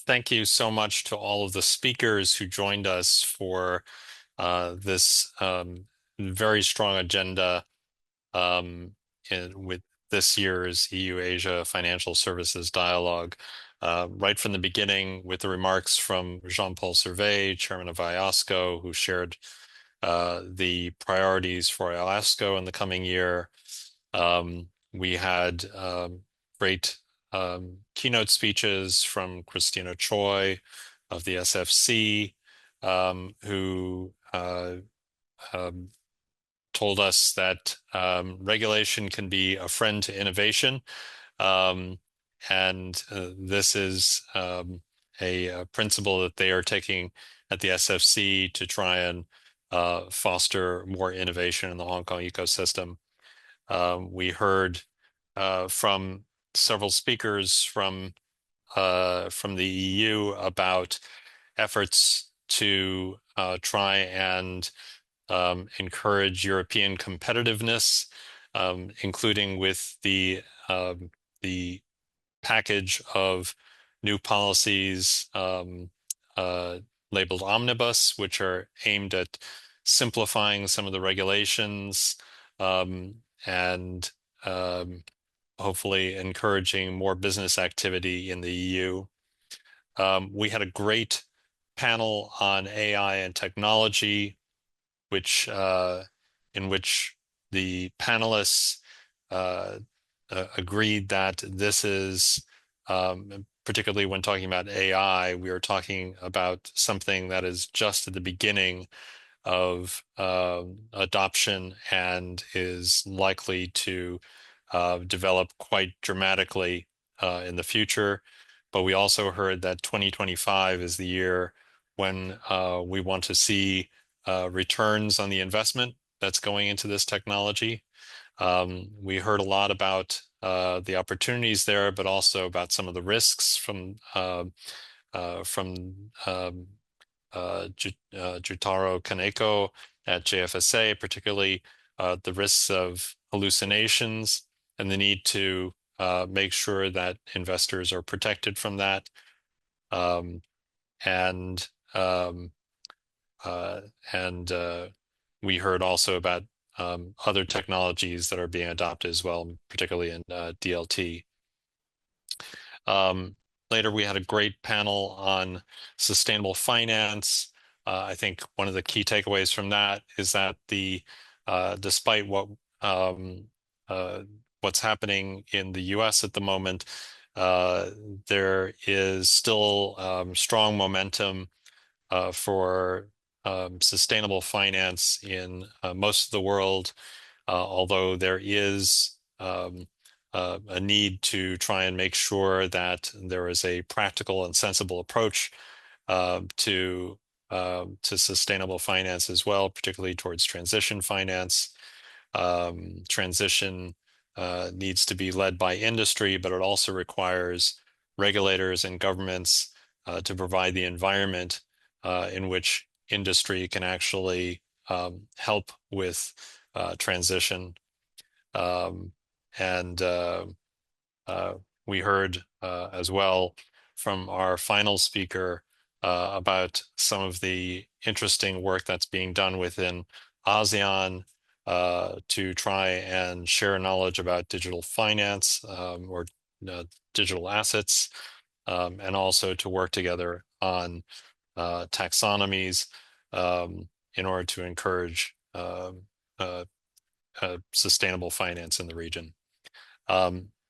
Thank you so much to all of the speakers who joined us for this very strong agenda with this year's EU-Asia Financial Services Dialogue. Right from the beginning, with the remarks from Jean-Paul Servet, chairman of IOSCO, who shared the priorities for IOSCO in the coming year. We had great keynote speeches from Christina Choi of the SFC, who um, told us that regulation can be a friend to innovation. Um, and this is a principle that they are taking at the SFC to try and foster more innovation in the Hong Kong ecosystem. We heard from several speakers from the EU about efforts to try and encourage European competitiveness, including with the package of new policies uh, labeled omnibus, which are aimed at simplifying some of the regulations and hopefully encouraging more business activity in the EU. We had a great panel on AI and technology, which in which the panelists uh, agreed that this is, particularly when talking about AI, we are talking about something that is just at the beginning of adoption and is likely to develop quite dramatically in the future. But we also heard that 2025 is the year when we want to see returns on the investment that's going into this technology. We heard a lot about the opportunities there, but also about some of the risks from Jutaro Kaneko at JFSA, particularly the risks of hallucinations and the need to make sure that investors are protected from that. Um, and um, uh, and we heard also about other technologies that are being adopted as well, particularly in DLT. Um, Later, we had a great panel on sustainable finance. I think one of the key takeaways from that is that despite um, uh, what's happening in the U.S. at the moment, uh, there is still strong momentum for sustainable finance in most of the world, although there is a need to try and make sure that there is a practical and sensible approach to sustainable finance as well, particularly towards transition finance. Transition needs to be led by industry, but it also requires regulators and governments to provide the environment in which industry can actually help with transition. Um, and uh, we heard as well from our final speaker about some of the interesting work that's being done within ASEAN to try and share knowledge about digital finance or digital assets, and also to work together on taxonomies in order to encourage uh, sustainable finance in the region.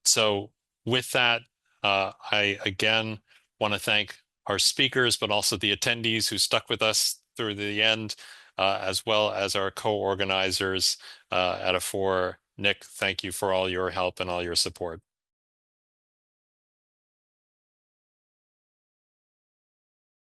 So with that, I again want to thank our speakers, but also the attendees who stuck with us through the end, as well as our co-organizers at Afore. Nick, thank you for all your help and all your support.